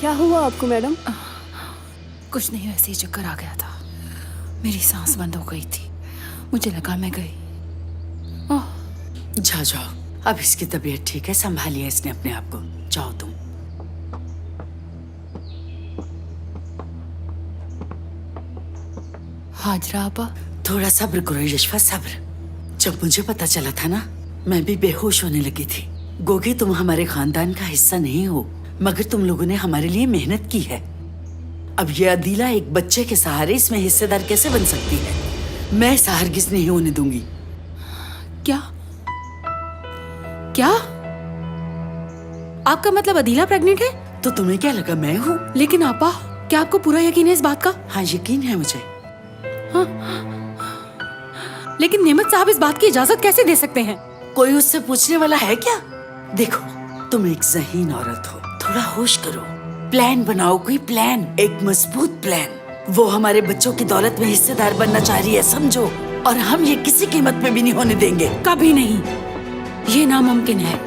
क्या हुआ आपको मैडम? कुछ नहीं, ऐसे ही चक्कर आ गया था। मेरी सांस बंद हो गई थी, मुझे लगा मैं गई। जाओ जाओ, अब इसकी तबीयत ठीक है, संभालिए इसने अपने आप को। जाओ तुम। हाजरा आपा, थोड़ा सब्र करो यशवा, सब्र। जब मुझे पता चला था ना, मैं भी बेहोश होने लगी थी। गोगी, तुम हमारे खानदान का हिस्सा नहीं हो, मगर तुम लोगों ने हमारे लिए मेहनत की है। अब ये अदीला एक बच्चे के सहारे इसमें हिस्सेदार कैसे बन सकती है? मैं इसे हरगिज नहीं होने दूंगी। क्या क्या आपका मतलब अदीला प्रेग्नेंट है? तो तुम्हें क्या लगा मैं हूँ? लेकिन आपा, क्या आपको पूरा यकीन है इस बात का? हाँ, यकीन है मुझे। लेकिन नेमत साहब इस बात की इजाजत कैसे दे सकते हैं? कोई उससे पूछने वाला है क्या? देखो, तुम एक ज़हीन औरत हो, थोड़ा होश करो। प्लान बनाओ, कोई प्लान, एक मजबूत प्लान। वो हमारे बच्चों की दौलत में हिस्सेदार बनना चाह रही है, समझो, और हम ये किसी कीमत पे भी नहीं होने देंगे। कभी नहीं, ये नामुमकिन है।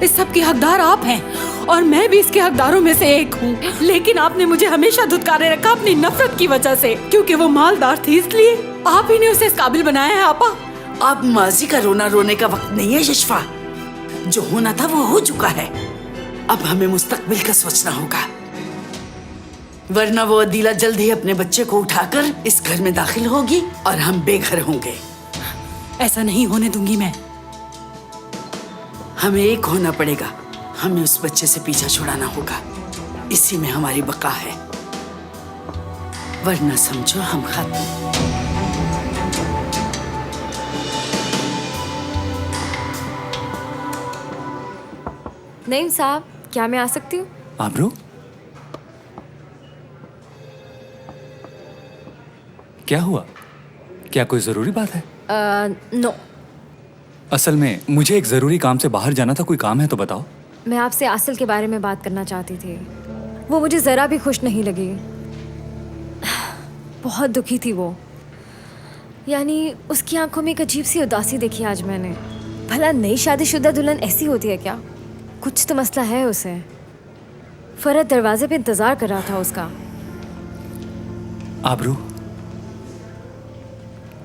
इस सब के हकदार आप हैं और मैं भी इसके हकदारों में से एक हूँ। लेकिन आपने मुझे हमेशा धुतकारे रखा अपनी नफरत की वजह से, क्योंकि वो मालदार थी, इसलिए आप ही ने उसे इस काबिल बनाया है। आपा, अब माजी का रोना रोने का वक्त नहीं है यशफा। जो होना था वो हो चुका है। अब हमें मुस्तकबिल का सोचना होगा, वरना वो अदीला जल्द ही अपने बच्चे को उठाकर इस घर में दाखिल होगी और हम बेघर होंगे। ऐसा नहीं होने दूंगी मैं। हमें एक होना पड़ेगा, हमें उस बच्चे से पीछा छुड़ाना होगा, इसी में हमारी बका है, वरना समझो हम खत्म। नईम साहब, क्या मैं आ सकती हूँ? आबरू, क्या हुआ? क्या कोई जरूरी बात है? नो। असल में मुझे एक जरूरी काम से बाहर जाना था। कोई काम है तो बताओ। मैं आपसे आसिल के बारे में बात करना चाहती थी। वो मुझे ज़रा भी खुश नहीं लगी। बहुत दुखी थी वो। यानी उसकी आंखों में एक अजीब सी उदासी देखी आज मैंने। भला नई शादीशुदा दुल्हन ऐसी होती है क्या? कुछ तो मसला है उसे। फरहत दरवाजे पे इंतज़ार कर रहा था उसका। आबरू,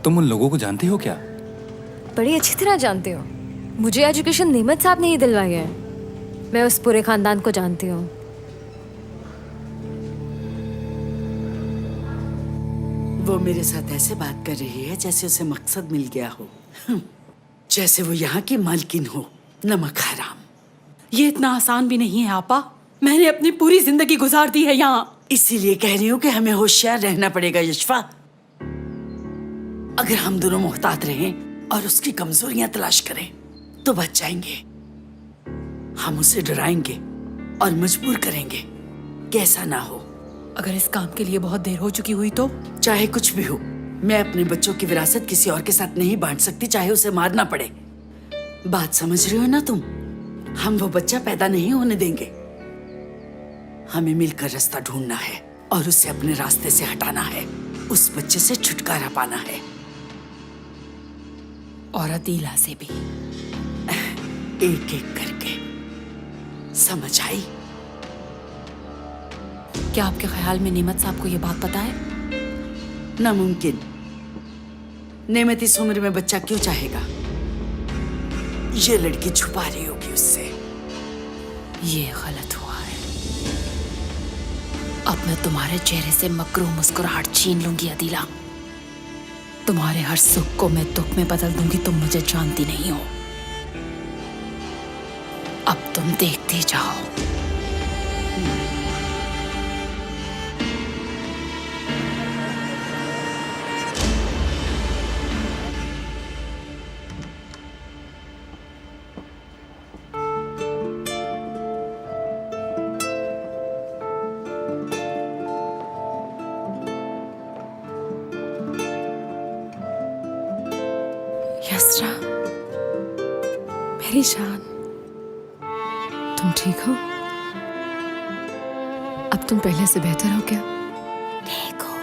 तुम उन लोगों को जानती हो क्या? बड़ी अच्छी तरह जानते हो। मुझे एजुकेशन नेमत साहब ने ही दिलवाई है। मैं उस पूरे खानदान को जानती हूँ। वो मेरे साथ ऐसे बात कर रही है जैसे उसे मकसद मिल गया हो, जैसे वो यहाँ की मालकिन हो। नमक हराम। ये इतना आसान भी नहीं है आपा। मैंने अपनी पूरी जिंदगी गुजार दी है यहाँ। इसीलिए कह रही हूँ कि हमें होशियार रहना पड़ेगा यशफा। अगर हम दोनों मुहतात रहें और उसकी कमजोरियां तलाश करें तो बच जाएंगे। हम उसे डराएंगे और मजबूर करेंगे कि ऐसा ना हो। अगर इस काम के लिए बहुत देर हो चुकी हुई तो? चाहे कुछ भी हो, मैं अपने बच्चों की विरासत किसी और के साथ नहीं बांट सकती, चाहे उसे मारना पड़े। बात समझ रही हो ना तुम? हम वो बच्चा पैदा नहीं होने देंगे। हमें मिलकर रास्ता ढूंढना है और उसे अपने रास्ते से हटाना है। उस बच्चे से छुटकारा पाना है। और अदीला से भी। एक एक करके। समझ आई? क्या आपके ख्याल में नेमत साहब को ये बात पता है? नामुमकिन। नेमत इस उम्र में बच्चा क्यों चाहेगा? ये लड़की छुपा रही होगी उससे। ये गलत हुआ है। अब मैं तुम्हारे चेहरे से मकरूह मुस्कुराहट छीन लूंगी अदीला। तुम्हारे हर सुख को मैं दुख में बदल दूंगी। तुम मुझे जानती नहीं हो। अब तुम देखती जाओ। यसरा, मेरी जान, तुम ठीक हो? अब तुम पहले से बेहतर हो क्या? ठीक हो?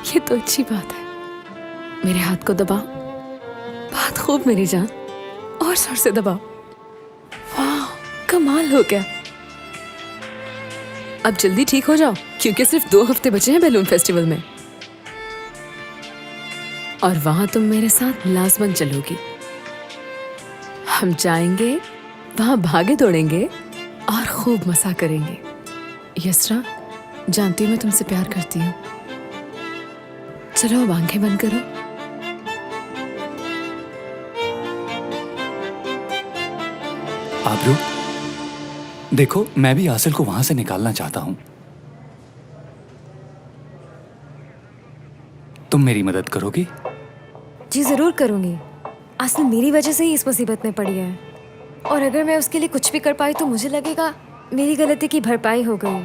ये तो अच्छी बात है। मेरे हाथ को दबाओ। बहुत खूब मेरी जान, और जोर से दबाओ। वाह, कमाल हो गया। अब जल्दी ठीक हो जाओ, क्योंकि सिर्फ 2 हफ्ते बचे हैं बैलून फेस्टिवल में। और वहां तुम मेरे साथ लाजमन चलोगी। हम जाएंगे, वहां भागे दौड़ेंगे और खूब मजा करेंगे। यसरा, जानती हूँ मैं तुमसे प्यार करती हूँ। चलो अब आंखें बंद करो। आबरू, देखो मैं भी आसिल को वहां से निकालना चाहता हूं। तुम मेरी मदद करोगी? जी ज़रूर करूँगी। आसिल मेरी वजह से ही इस मुसीबत में पड़ी है, और अगर मैं उसके लिए कुछ भी कर पाई तो मुझे लगेगा मेरी गलती की भरपाई हो गई।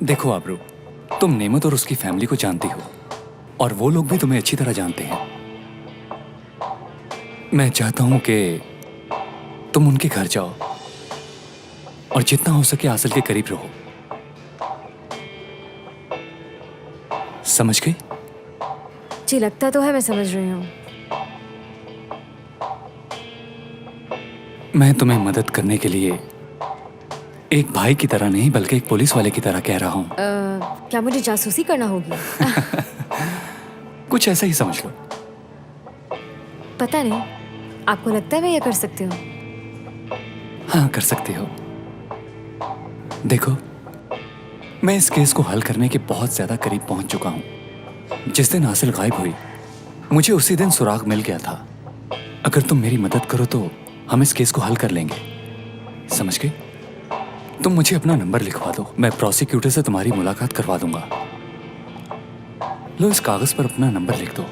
देखो आबरू, तुम नेमत और उसकी फैमिली को जानती हो, और वो लोग भी तुम्हें अच्छी तरह जानते हैं। मैं चाहता हूं कि तुम उनके घर जाओ और जितना हो सके आसिल के करीब रहो। समझ गई? जी लगता तो है मैं समझ रही हूँ। मैं तुम्हें मदद करने के लिए एक भाई की तरह नहीं बल्कि एक पुलिस वाले की तरह कह रहा हूं। क्या मुझे जासूसी करना होगी? कुछ ऐसा ही समझ लो। पता नहीं, आपको लगता है मैं ये कर सकती हूँ? हाँ, कर सकती हो। देखो, मैं इस केस को हल करने के बहुत ज्यादा करीब पहुंच चुका हूं। जिस दिन आसिल गायब हुई, मुझे उसी दिन सुराग मिल गया था। अगर तुम मेरी मदद करो तो हम इस केस को हल कर लेंगे। समझ गए? तुम मुझे अपना नंबर लिखवा दो, मैं प्रोसिक्यूटर से तुम्हारी मुलाकात करवा दूंगा। लो, इस कागज पर अपना नंबर लिख दो।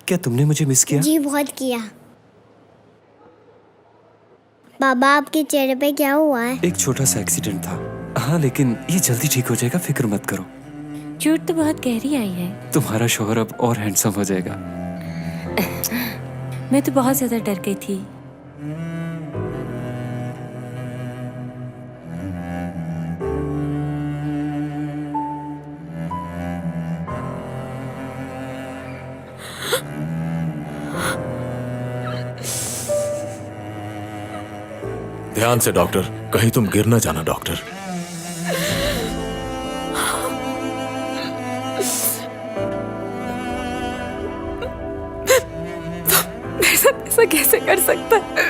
क्या तुमने मुझे मिस किया? जी बहुत किया। बाबा आपके चेहरे पे क्या हुआ है? एक छोटा सा एक्सीडेंट था। हाँ, लेकिन ये जल्दी ठीक हो जाएगा, फिक्र मत करो। चोट तो बहुत गहरी आई है। तुम्हारा शोहर अब और हैंडसम हो जाएगा। मैं तो बहुत ज्यादा डर गई थी। ध्यान से डॉक्टर, कहीं तुम गिर न जाना डॉक्टर। ऐसा कैसे कर सकता है?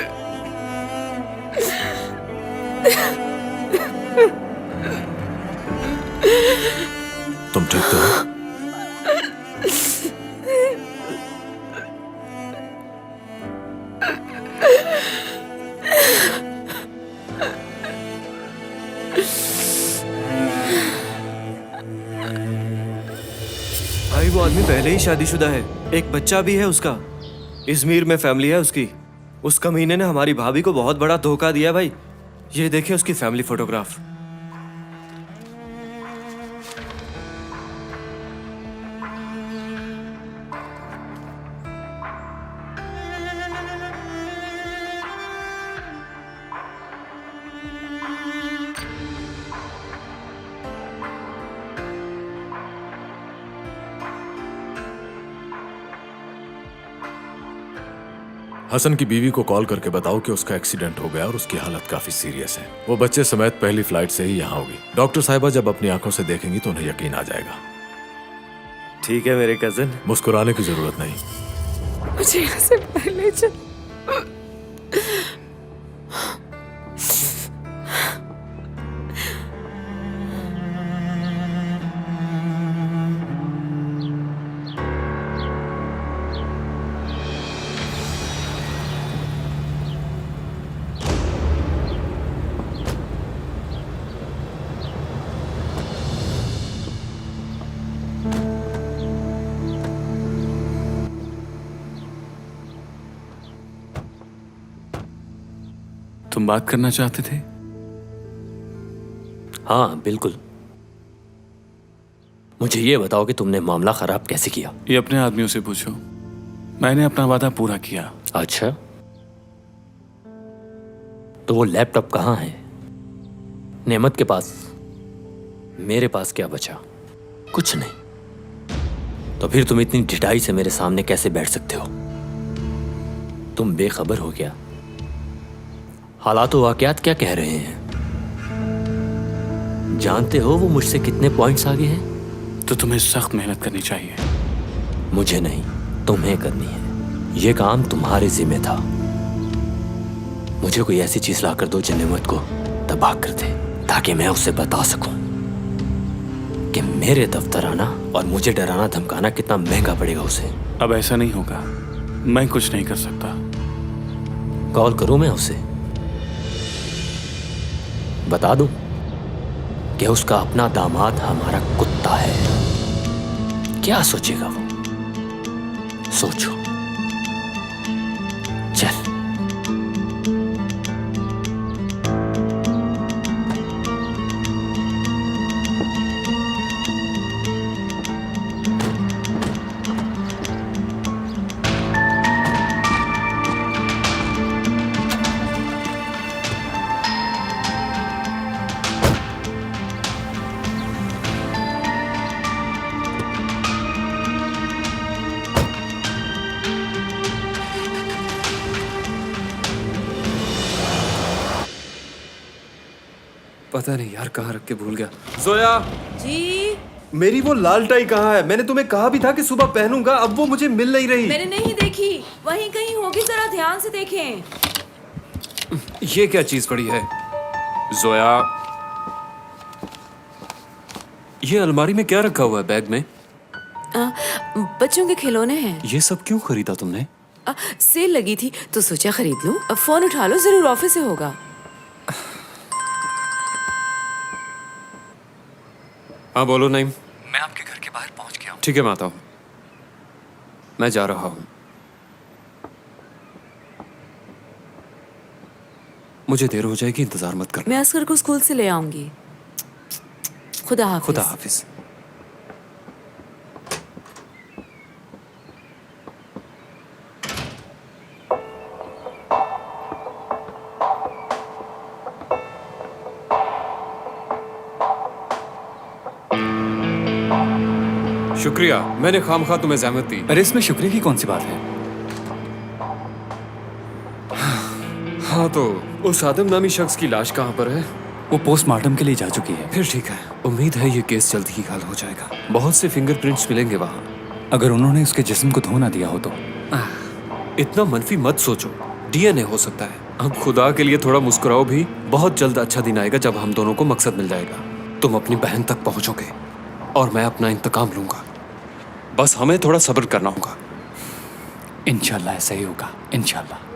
तुम ठीक तो हो? भाई वो आदमी पहले ही शादीशुदा है, एक बच्चा भी है उसका। इजमीर में फैमिली है उसकी। उस कमीने ने हमारी भाभी को बहुत बड़ा धोखा दिया भाई। ये देखिए उसकी फैमिली फोटोग्राफ। हसन की बीवी को कॉल करके बताओ कि उसका एक्सीडेंट हो गया और उसकी हालत काफी सीरियस है। वो बच्चे समेत पहली फ्लाइट से ही यहाँ होगी। डॉक्टर साहिबा जब अपनी आंखों से देखेंगी तो उन्हें यकीन आ जाएगा। ठीक है मेरे कजन। मुस्कुराने की जरूरत नहीं। मुझे यहाँ से बाहर ले चल। तुम बात करना चाहते थे? हाँ बिल्कुल। मुझे ये बताओ कि तुमने मामला खराब कैसे किया? ये अपने आदमियों से पूछो। मैंने अपना वादा पूरा किया। अच्छा, तो वो लैपटॉप कहाँ है? नेमत के पास मेरे पास क्या बचा? कुछ नहीं। तो फिर तुम इतनी ढिठाई से मेरे सामने कैसे बैठ सकते हो? तुम बेखबर हो क्या? हालात व वाकयात क्या कह रहे हैं? जानते हो वो मुझसे कितने पॉइंट्स आगे हैं? तो तुम्हें सख्त मेहनत करनी चाहिए। मुझे नहीं, तुम्हें करनी है। ये काम तुम्हारे जिम्मे था। मुझे कोई ऐसी चीज ला कर दो जो नेमत को तबाह कर दे, ताकि मैं उसे बता सकूं कि मेरे दफ्तर आना और मुझे डराना धमकाना कितना महंगा पड़ेगा उसे। अब ऐसा नहीं होगा, मैं कुछ नहीं कर सकता। कॉल करूं मैं उसे, बता दूं कि उसका अपना दामाद हमारा कुत्ता है? क्या सोचेगा वो? सोचो। चल। पता नहीं यार कहाँ रख के भूल गया। जोया, जी मेरी वो लाल टाई कहाँ है? मैंने तुम्हें कहा भी था कि सुबह पहनूंगा, अब वो मुझे मिल नहीं रही। मैंने नहीं देखी, वहीं कहीं होगी, जरा ध्यान से देखें। ये क्या चीज पड़ी है? जोया, ये अलमारी में क्या रखा हुआ है? बैग में बच्चों के खिलौने हैं। ये सब क्यों खरीदा तुमने? सेल लगी थी तो सोचा खरीद लूं। अब फोन उठा लो, जरूर ऑफिस से होगा। हाँ बोलो नईम। मैं आपके घर के बाहर पहुंच गया हूँ। ठीक है मैं आता हूँ। मैं जा रहा हूँ। मुझे देर हो जाएगी, इंतजार मत करना। मैं असगर को स्कूल से ले आऊंगी। खुदा हाफिज। खुदा हाफिज। शुक्रिया, मैंने खामखा तुम्हें ज़हमत दी। अरे इसमें शुक्रिया की कौन सी बात है? हाँ तो उस आदम नामी शख्स की लाश कहाँ पर है? वो पोस्टमार्टम के लिए जा चुकी है। फिर ठीक है, उम्मीद है ये केस जल्द ही हल हो जाएगा। बहुत से फिंगरप्रिंट्स मिलेंगे वहाँ। अगर उन्होंने उसके जिस्म को धो ना दिया हो तो। इतना मनफी मत सोचो, डीएनए हो सकता है। अब खुदा के लिए थोड़ा मुस्कुराओ भी। बहुत जल्द अच्छा दिन आएगा जब हम दोनों को मकसद मिल जाएगा। तुम अपनी बहन तक पहुंचोगे और मैं अपना इंतकाम लूंगा। बस हमें थोड़ा सब्र करना होगा। इंशाल्लाह ऐसा ही होगा, इंशाल्लाह।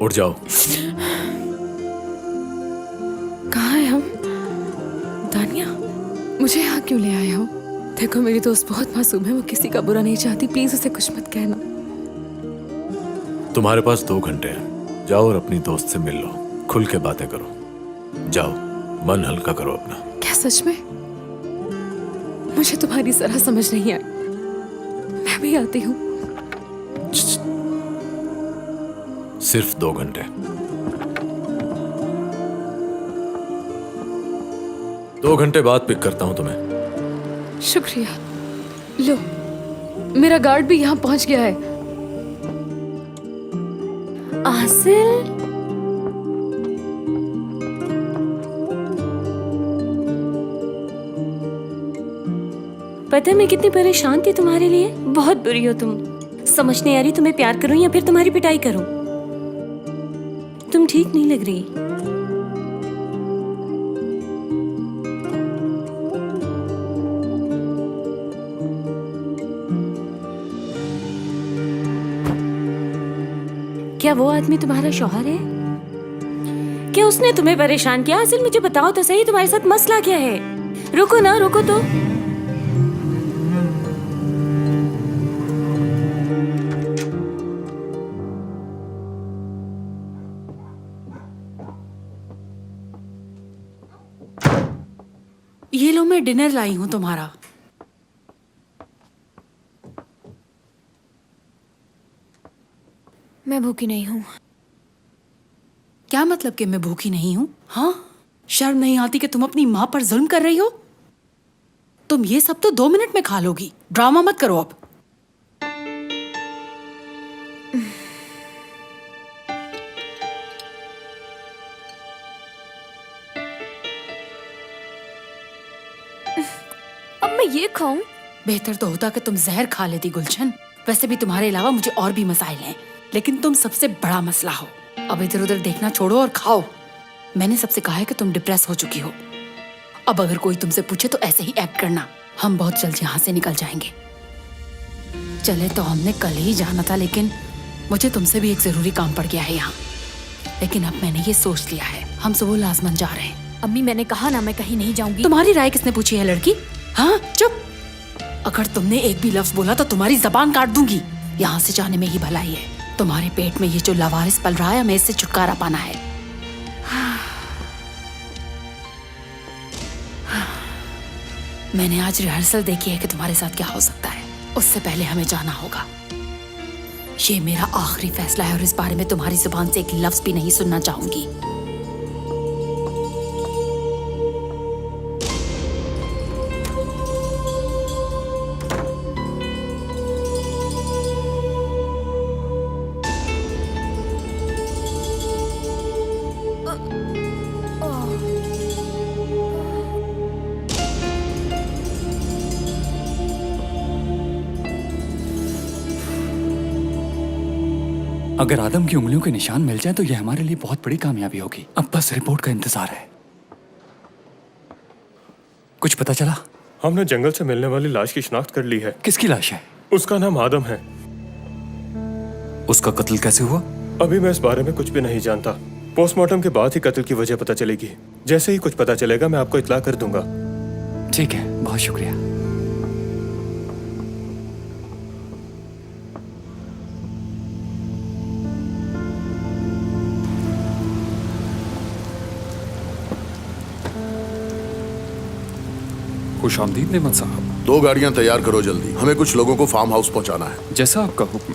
उठ जाओ। कहाँ है हम? दानिया, मुझे यहाँ क्यों ले आए हो? देखो मेरी दोस्त बहुत मासूम है, वो किसी का बुरा नहीं चाहती। प्लीज उसे कुछ मत कहना। तुम्हारे पास 2 घंटे हैं, जाओ और अपनी दोस्त से मिल लो, खुल के बातें करो। जाओ, मन हल्का करो अपना। क्या सच में? मुझे तुम्हारी जरा समझ नहीं आई। मैं भी आती हूँ। सिर्फ 2 घंटे। 2 घंटे बाद पिक करता हूं तुम्हें। शुक्रिया। लो, मेरा गार्ड भी यहाँ पहुंच गया है। आसिल, पता है मैं कितनी परेशान थी तुम्हारे लिए। बहुत बुरी हो तुम। समझ नहीं आ रही तुम्हें प्यार करूं या फिर तुम्हारी पिटाई करूं। तुम ठीक नहीं लग रही। क्या वो आदमी तुम्हारा शौहर है? क्या उसने तुम्हें परेशान किया? आसिल मुझे बताओ तो सही, तुम्हारे साथ मसला क्या है? रुको ना, रुको तो। ये लो, मैं डिनर लाई हूं तुम्हारा। मैं भूखी नहीं हूँ। क्या मतलब कि मैं भूखी नहीं हूं? हाँ, शर्म नहीं आती कि तुम अपनी माँ पर जुल्म कर रही हो? तुम ये सब तो 2 मिनट में खा लोगी। ड्रामा मत करो अब। अब मैं ये खाऊं? बेहतर तो होता कि तुम जहर खा लेती गुलशन। वैसे भी तुम्हारे अलावा मुझे और भी मसाइल हैं, लेकिन तुम सबसे बड़ा मसला हो। अब इधर उधर देखना छोड़ो और खाओ। मैंने सबसे कहा है कि तुम डिप्रेस हो चुकी हो। अब अगर कोई तुमसे पूछे तो ऐसे ही एक्ट करना। हम बहुत जल्द यहाँ से निकल जाएंगे। चले तो हमने कल ही जाना था, लेकिन मुझे तुमसे भी एक जरूरी काम पड़ गया है यहाँ। लेकिन अब मैंने ये सोच लिया है, हम सुबह लाजमन जा रहे हैं। अम्मी, मैंने कहा ना मैं कहीं नहीं जाऊंगी। तुम्हारी राय किसने पूछी है लड़की? हाँ, चुप। अगर तुमने एक भी लफ्ज बोला तो तुम्हारी जबान काट दूंगी। यहाँ से जाने में ही भलाई है। तुम्हारे पेट में ये जो लावारिस पल रहा है, हमें इससे छुटकारा पाना है। मैंने आज रिहर्सल देखी है कि तुम्हारे साथ क्या हो सकता है। उससे पहले हमें जाना होगा। ये मेरा आखिरी फैसला है और इस बारे में तुम्हारी जुबान से एक लफ्ज भी नहीं सुनना चाहूंगी। अगर आदम की उंगलियों के निशान मिल जाए तो यह हमारे लिए बहुत बड़ी कामयाबी होगी। अब बस रिपोर्ट का इंतजार है। कुछ पता चला? हमने जंगल से मिलने वाली लाश की शिनाख्त कर ली है। किसकी लाश है? उसका नाम आदम है। उसका कत्ल कैसे हुआ? अभी मैं इस बारे में कुछ भी नहीं जानता। पोस्टमार्टम के बाद ही कत्ल की वजह पता चलेगी। जैसे ही कुछ पता चलेगा मैं आपको इत्ला कर दूंगा। ठीक है, बहुत शुक्रिया। खुशामदीद नेमत साहब। 2 गाड़ियां तैयार करो जल्दी, हमें कुछ लोगों को फार्म हाउस पहुंचाना है। जैसा आपका हुक्म।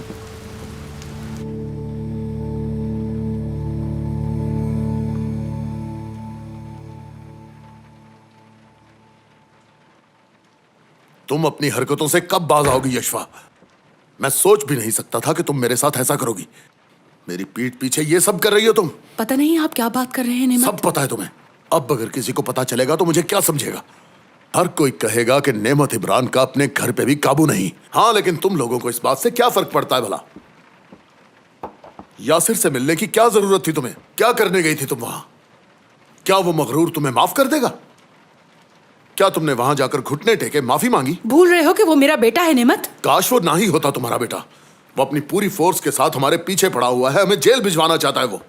तुम अपनी हरकतों से कब बाज आओगी यशफा? मैं सोच भी नहीं सकता था कि तुम मेरे साथ ऐसा करोगी। मेरी पीठ पीछे ये सब कर रही हो तुम। पता नहीं आप क्या बात कर रहे हैं नेमत। सब पता है तुम्हें। अब अगर किसी को पता चलेगा तो मुझे क्या समझेगा? हर कोई कहेगा कि नेमत इमरान का अपने घर पे भी काबू नहीं। हाँ, लेकिन तुम लोगों को इस बात से क्या फर्क पड़ता है भला? यासिर से मिलने की क्या जरूरत थी तुम्हें? क्या करने गई थी तुम वहां? क्या वो मगरूर तुम्हें माफ कर देगा? क्या तुमने वहां जाकर घुटने टेके माफी मांगी? भूल रहे हो कि वो मेरा बेटा है नेमत। काश वो ना ही होता तुम्हारा बेटा। वो अपनी पूरी फोर्स के साथ हमारे पीछे पड़ा हुआ है, हमें जेल भिजवाना चाहता है वो।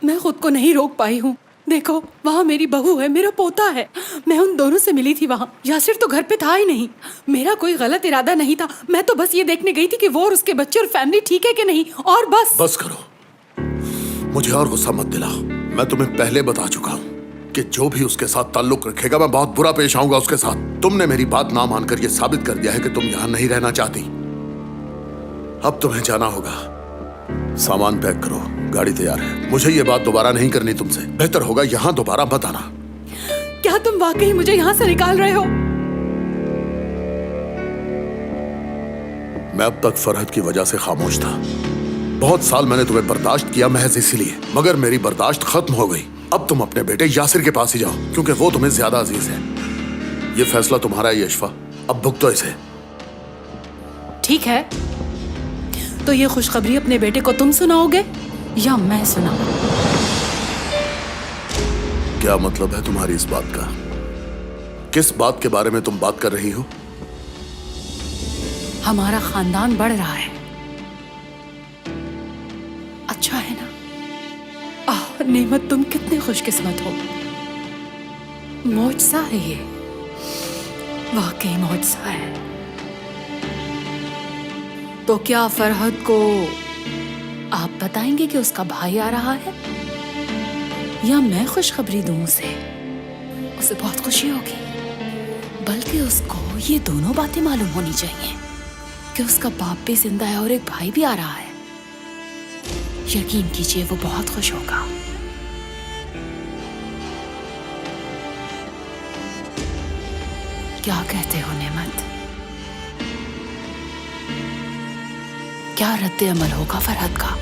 मैं खुद को नहीं रोक पाई हूँ। देखो, वहाँ मेरी बहू है, मेरा पोता है। मैं उन दोनों से मिली थी वहाँ। यासिर तो घर पे था ही नहीं। मेरा कोई गलत इरादा नहीं था। मैं तो बस ये देखने गई थी कि वो और उसके बच्चे और फैमिली ठीक है कि नहीं, और बस। बस करो, मुझे और गुस्सा मत दिलाओ। मैं तुम्हें पहले बता चुका हूँ कि जो भी उसके साथ ताल्लुक रखेगा मैं बहुत बुरा पेश आऊंगा उसके साथ। तुमने मेरी बात ना मानकर यह साबित कर दिया है कि तुम यहाँ नहीं रहना चाहती। अब तुम्हें जाना होगा। सामान पैक करो, गाड़ी तैयार है। मुझे ये बात दोबारा नहीं करनी तुमसे। बेहतर होगा यहाँ दोबारा मत आना। क्या तुम वाकई मुझे यहाँ से निकाल रहे हो? मैं अब तक फरहद की वजह से खामोश था। बहुत साल मैंने तुम्हें बर्दाश्त किया महज इसीलिए, मगर मेरी बर्दाश्त खत्म हो गई। अब तुम अपने बेटे यासिर के पास ही जाओ, क्योंकि वो तुम्हें ज्यादा अजीज है। ये फैसला तुम्हारा है यशफा, अब भुगतो इसे। ठीक है, तो ये खुशखबरी अपने बेटे को तुम सुनाओगे या मैं सुनाऊं? क्या मतलब है तुम्हारी इस बात का? किस बात के बारे में तुम बात कर रही हो? हमारा खानदान बढ़ रहा है। अच्छा है ना? आह नेमत, तुम कितने खुशकिस्मत हो। मौजज़ा है ये, वाकई मौजज़ा है। तो क्या फरहद को आप बताएंगे कि उसका भाई आ रहा है, या मैं खुशखबरी दूं उसे? उसे बहुत खुशी होगी, बल्कि उसको ये दोनों बातें मालूम होनी चाहिए कि उसका बाप भी जिंदा है और एक भाई भी आ रहा है। यकीन कीजिए वो बहुत खुश होगा। क्या कहते हो नेमत? क्या रद्द अमल होगा फरहद का?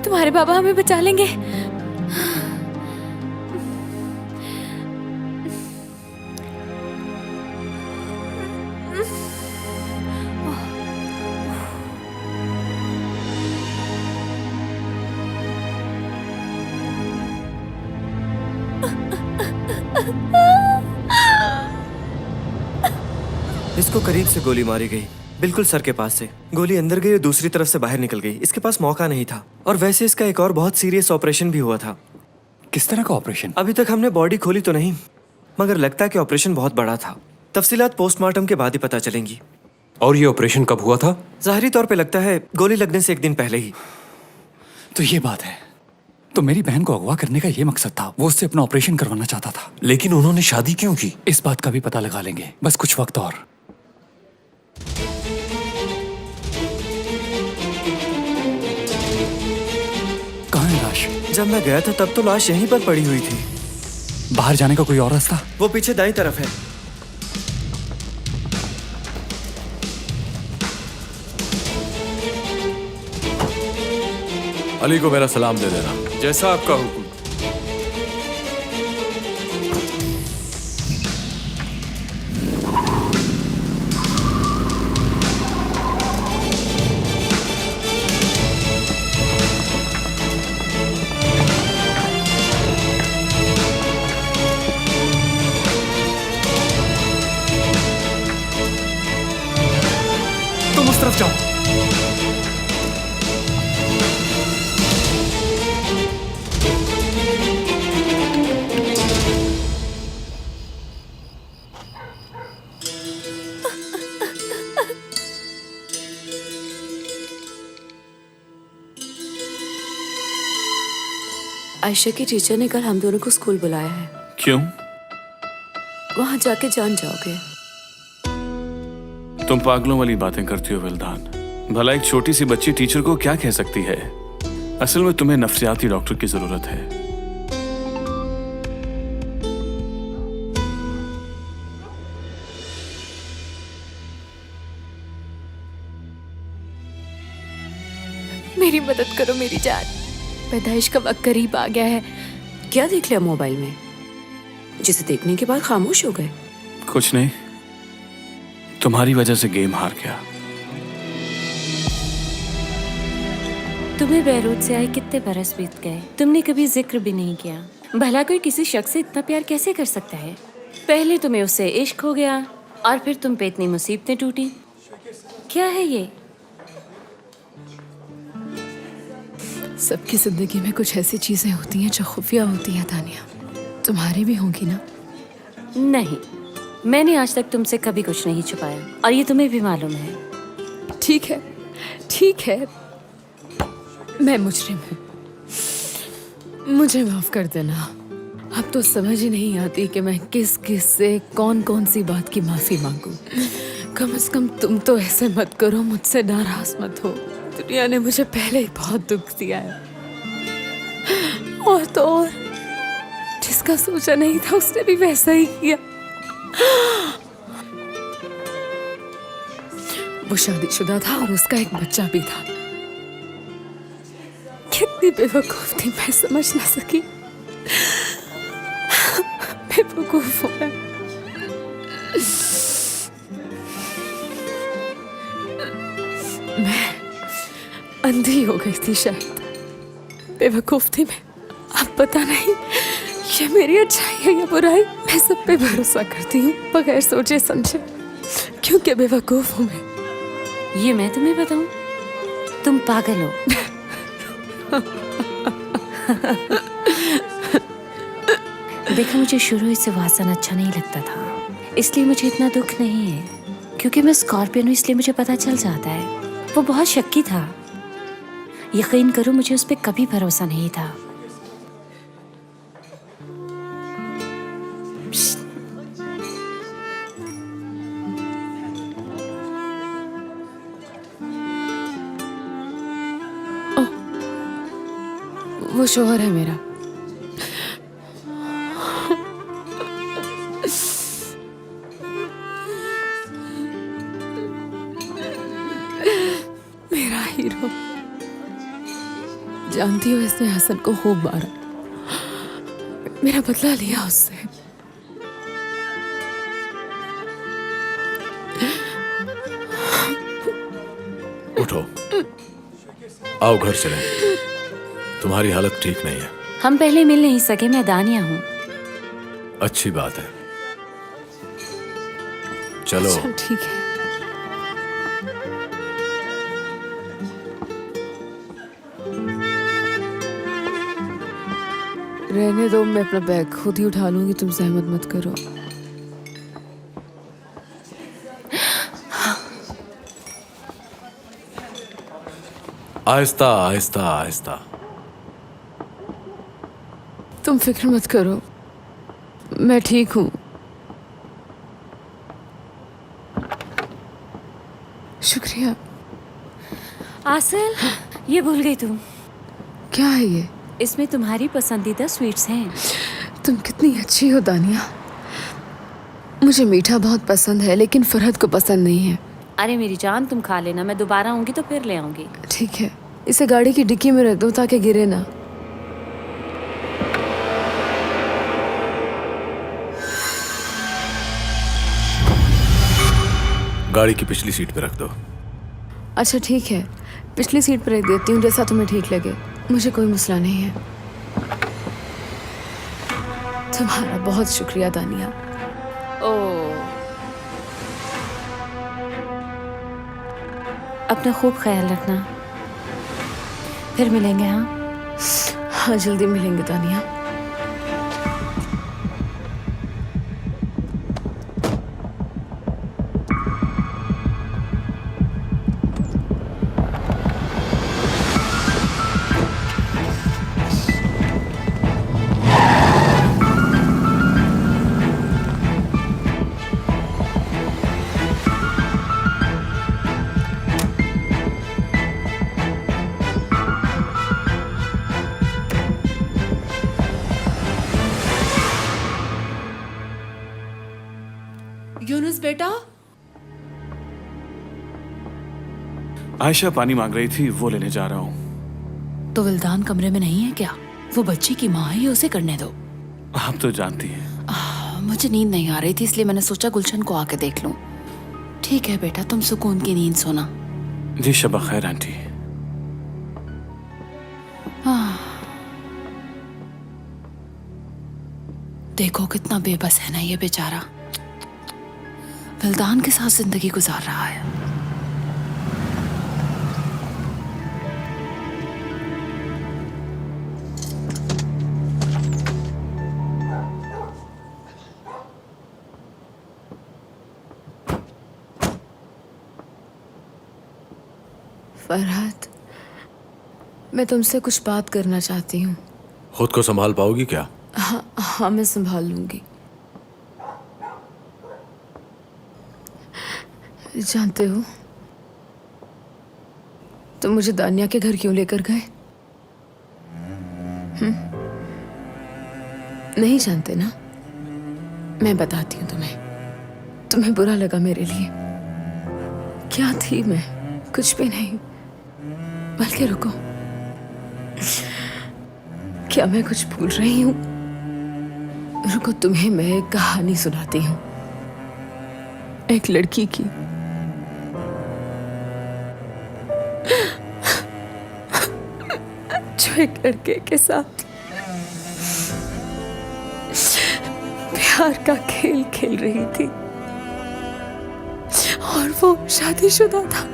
तुम्हारे बाबा हमें बचा लेंगे। इसको करीब से गोली मारी गई, बिल्कुल सर के पास से। गोली अंदर गई और दूसरी तरफ से बाहर निकल गई। इसके पास मौका नहीं था। और वैसे इसका एक और बहुत सीरियस ऑपरेशन भी हुआ था। किस तरह का ऑपरेशन? अभी तक हमने बॉडी खोली तो नहीं, मगर लगता है कि ऑपरेशन बहुत बड़ा था। तफसीलात पोस्टमार्टम के बाद ही पता चलेंगी। और ये ऑपरेशन कब हुआ था? जाहिरी तौर पे लगता है गोली लगने से एक दिन पहले ही। तो ये बात है, तो मेरी बहन को अगवा करने का ये मकसद था। वो उससे अपना ऑपरेशन करवाना चाहता था। लेकिन उन्होंने शादी क्यों की? इस बात का भी पता लगा लेंगे, बस कुछ वक्त और। कहाँ है लाश? जब मैं गया था तब तो लाश यहीं पर पड़ी हुई थी। बाहर जाने का कोई और रास्ता? वो पीछे दाईं तरफ है। अली को मेरा सलाम दे देना। जैसा आपका हुक्म। तुम उस तरफ जाओ। आयशा की टीचर ने कल हम दोनों को स्कूल बुलाया है। क्यों? वहां जाके जान जाओगे। तुम पागलों वाली बातें करती हो विल्दान। भला एक छोटी सी बच्ची टीचर को क्या कह सकती है? असल में तुम्हें नफ्सियाती डॉक्टर की जरूरत है। मेरी मदद करो मेरी जान, पैदाइश का वक्त करीब आ गया है। क्या देख लिया मोबाइल में जिसे देखने के बाद खामोश हो गए? कुछ नहीं, तुम्हारी वजह से गेम हार गया। तुम्हें बैरूत से आए कितने बरस बीत गए, तुमने कभी जिक्र भी नहीं किया। भला कोई किसी शख्स से इतना प्यार कैसे कर सकता है? पहले तुम्हें उससे इश्क हो गया और फिर तुम पे इतनी मुसीबतें टूटी। क्या है ये? सबकी जिंदगी में कुछ ऐसी चीजें होती हैं जो खुफिया होती हैं तानिया। तुम्हारी भी होंगी ना? नहीं, मैंने आज तक तुमसे कभी कुछ नहीं छुपाया और ये तुम्हें भी मालूम है। ठीक है, ठीक है, मैं मुजरिम हूँ, मुझे माफ कर देना। अब तो समझ ही नहीं आती कि मैं किस किस से कौन कौन सी बात की माफी मांगू। कम से कम तुम तो ऐसे मत करो, मुझसे नाराज मत हो। दुनिया ने मुझे पहले ही बहुत दुख दिया है, और तो और जिसका सोचा नहीं था उसने भी वैसा ही किया। वो शादीशुदा था और उसका एक बच्चा भी था। कितनी बेवकूफ थी मैं, समझ ना सकी। बेवकूफ हूं मैं। मैं अंधी हो गई थी शायद, बेवकूफ थी मैं। अब पता नहीं ये मेरी अच्छाई है या बुराई। मैं सब पे भरोसा करती हूँ बगैर सोचे समझे, क्योंकि बेवकूफ हूँ मैं। ये मैं तुम्हें बताऊं, तुम पागल हो। देखो, मुझे शुरू से वासन अच्छा नहीं लगता था, इसलिए मुझे इतना दुख नहीं है। क्योंकि मैं स्कॉर्पियन हूँ इसलिए मुझे पता चल जाता है। वो बहुत शक्की था, यकीन करो मुझे उस पर कभी भरोसा नहीं था। वो शोहर है मेरा। मेरा हीरो। जानती हो इसने हसन को खूब मारा, मेरा बदला लिया उससे। उठो, आओ घर चलें। तुम्हारी हालत ठीक नहीं है। हम पहले मिल नहीं सके, मैं दानिया हूँ। अच्छी बात है, चलो। चल ठीक है। रहने दो, मैं अपना बैग खुद ही उठा लूंगी, तुम सहमत मत करो। आहिस्ता आहिस्ता आहिस्ता। तुम फिक्र मत करो, मैं ठीक हूँ। शुक्रिया। आसल, ये भूल गई तुम। क्या है ये? इसमें तुम्हारी पसंदीदा स्वीट्स हैं। तुम कितनी अच्छी हो दानिया। मुझे मीठा बहुत पसंद है, लेकिन फरहत को पसंद नहीं है। अरे मेरी जान, तुम खा लेना, मैं दोबारा आऊंगी तो फिर ले आऊंगी। ठीक है, इसे गाड़ी की डिक्की में रख दो ताकि गिरे ना। गाड़ी की पिछली सीट पे रख दो। अच्छा ठीक है, पिछली सीट पर रख देती हूँ, जैसा तुम्हें ठीक लगे। मुझे कोई मसला नहीं है। तुम्हारा बहुत शुक्रिया दानिया। अपना खूब ख्याल रखना, फिर मिलेंगे। हाँ, जल्दी मिलेंगे दानिया। यूनुस बेटा, आयशा पानी मांग रही थी, वो लेने जा रहा हूँ। तो विल्दान कमरे में नहीं है क्या? वो बच्ची की माँ है, उसे करने दो। आप तो जानती हैं। मुझे नींद नहीं आ रही थी, इसलिए मैंने सोचा गुलशन को आके देख लूं। ठीक है बेटा, तुम सुकून की नींद सोना। जी शबा खैर आंटी। देखो कितना बेबस है ना ये बेचारा, विल्दान के साथ जिंदगी गुजार रहा है। फरहत, मैं तुमसे कुछ बात करना चाहती हूँ। खुद को संभाल पाओगी क्या? हाँ हाँ, मैं संभाल लूंगी। जानते हो, तुम मुझे दानिया के घर क्यों लेकर गए? नहीं जानते ना? मैं बताती हूँ तुम्हें। तुम्हें बुरा लगा मेरे लिए। क्या थी मैं? कुछ भी नहीं। बल्कि रुको, क्या मैं कुछ भूल रही हूँ? रुको, तुम्हें मैं एक कहानी सुनाती हूँ, एक लड़की की। जो एक लड़के के साथ प्यार का खेल खेल रही थी और वो शादीशुदा था।